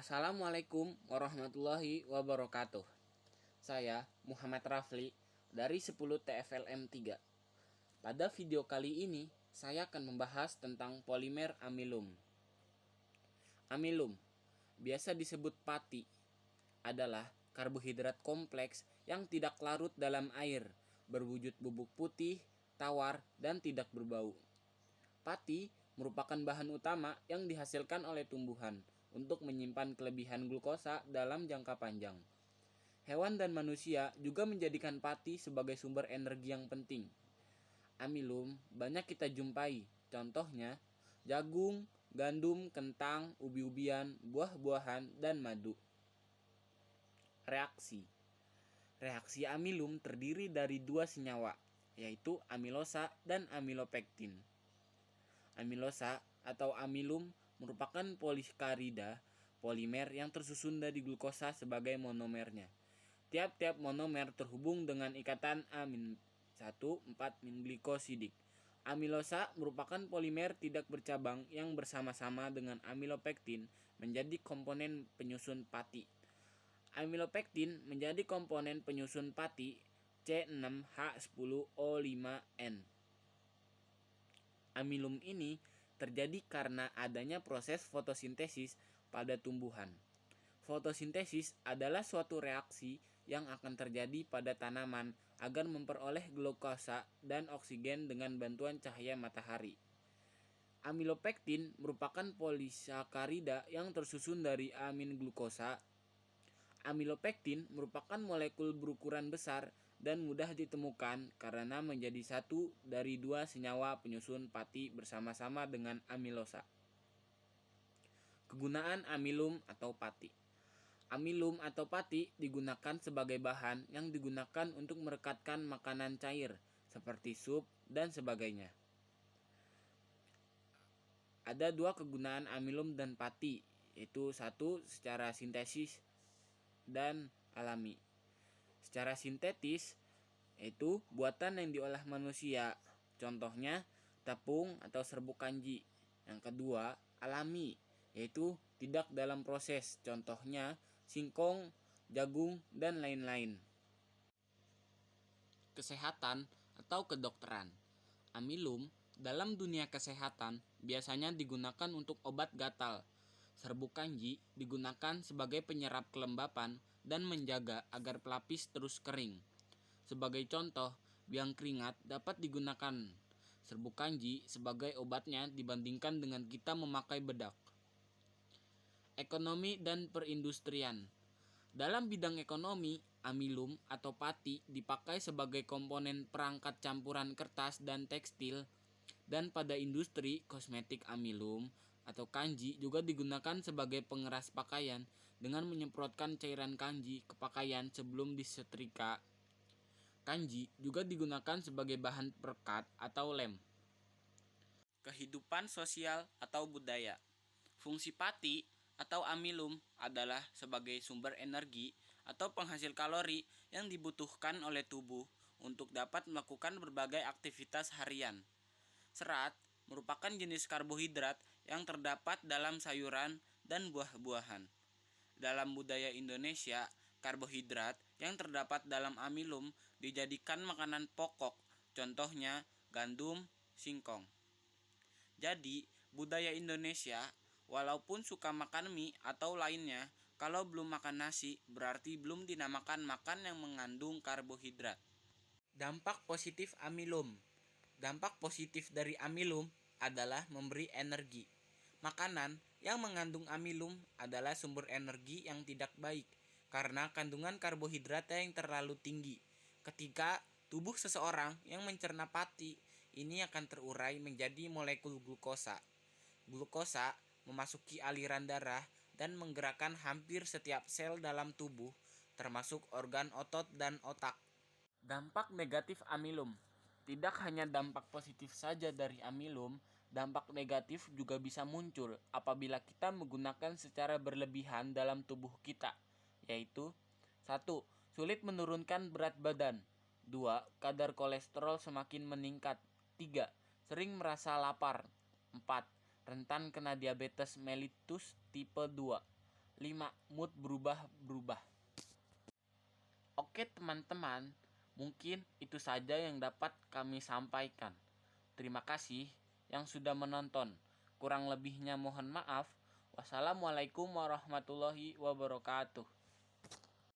Assalamualaikum warahmatullahi wabarakatuh. Saya Muhammad Rafli dari 10 TFLM 3. Pada video kali ini, saya akan membahas tentang polimer amilum. Amilum, biasa disebut pati, adalah karbohidrat kompleks yang tidak larut dalam air, berwujud bubuk putih, tawar, dan tidak berbau. Pati merupakan bahan utama yang dihasilkan oleh tumbuhan untuk menyimpan kelebihan glukosa dalam jangka panjang. Hewan dan manusia juga menjadikan pati sebagai sumber energi yang penting. Amilum banyak kita jumpai, contohnya jagung, gandum, kentang, ubi-ubian, buah-buahan, dan madu. Reaksi amilum terdiri dari dua senyawa, yaitu amilosa dan amilopektin. Amilosa atau amilum merupakan polisakarida polimer yang tersusun dari glukosa sebagai monomernya. Tiap-tiap monomer terhubung dengan ikatan amin 1,4-glikosidik. Amilosa merupakan polimer tidak bercabang yang bersama-sama dengan amilopektin menjadi komponen penyusun pati. Amilopektin menjadi komponen penyusun pati C6H10O5N. Amilum ini terjadi karena adanya proses fotosintesis pada tumbuhan. Fotosintesis adalah suatu reaksi yang akan terjadi pada tanaman agar memperoleh glukosa dan oksigen dengan bantuan cahaya matahari. Amilopektin merupakan polisakarida yang tersusun dari amin glukosa. Amilopektin merupakan molekul berukuran besar dan mudah ditemukan karena menjadi satu dari dua senyawa penyusun pati bersama-sama dengan amilosa. Kegunaan amilum atau pati. Amilum atau pati digunakan sebagai bahan yang digunakan untuk merekatkan makanan cair seperti sup dan sebagainya. Ada dua kegunaan amilum dan pati, yaitu satu secara sintesis dan alami. Secara sintetis, yaitu buatan yang diolah manusia, contohnya tepung atau serbuk kanji. Yang kedua, alami, yaitu tidak dalam proses, contohnya singkong, jagung, dan lain-lain. Kesehatan atau kedokteran. Amilum dalam dunia kesehatan biasanya digunakan untuk obat gatal. Serbuk kanji digunakan sebagai penyerap kelembapan dan menjaga agar pelapis terus kering. Sebagai contoh, biang keringat dapat digunakan serbuk kanji sebagai obatnya dibandingkan dengan kita memakai bedak. Ekonomi dan perindustrian. Dalam bidang ekonomi, amilum atau pati dipakai sebagai komponen perangkat campuran kertas dan tekstil, dan pada industri kosmetik amilum atau kanji juga digunakan sebagai pengeras pakaian dengan menyemprotkan cairan kanji ke pakaian sebelum disetrika. Kanji juga digunakan sebagai bahan perekat atau lem. Kehidupan sosial atau budaya. Fungsi pati atau amilum adalah sebagai sumber energi atau penghasil kalori yang dibutuhkan oleh tubuh untuk dapat melakukan berbagai aktivitas harian. Serat merupakan jenis karbohidrat yang terdapat dalam sayuran dan buah-buahan. Dalam budaya Indonesia, karbohidrat yang terdapat dalam amilum dijadikan makanan pokok, contohnya gandum, singkong. Jadi, budaya Indonesia, walaupun suka makan mie atau lainnya, kalau belum makan nasi, berarti belum dinamakan makan yang mengandung karbohidrat. Dampak positif amilum. Dampak positif dari amilum adalah memberi energi. Makanan yang mengandung amilum adalah sumber energi yang tidak baik karena kandungan karbohidrat yang terlalu tinggi. Ketika tubuh seseorang yang mencerna pati, ini akan terurai menjadi molekul glukosa. Glukosa memasuki aliran darah dan menggerakkan hampir setiap sel dalam tubuh, termasuk organ otot dan otak. Dampak negatif amilum. Tidak hanya dampak positif saja dari amilum, dampak negatif juga bisa muncul apabila kita menggunakan secara berlebihan dalam tubuh kita, yaitu 1. Sulit menurunkan berat badan. 2. Kadar kolesterol semakin meningkat. 3. Sering merasa lapar. 4. Rentan kena diabetes mellitus tipe 2. 5. Mood berubah-berubah. Oke teman-teman, mungkin itu saja yang dapat kami sampaikan. Terima kasih yang sudah menonton. Kurang lebihnya mohon maaf. Wassalamualaikum warahmatullahi wabarakatuh.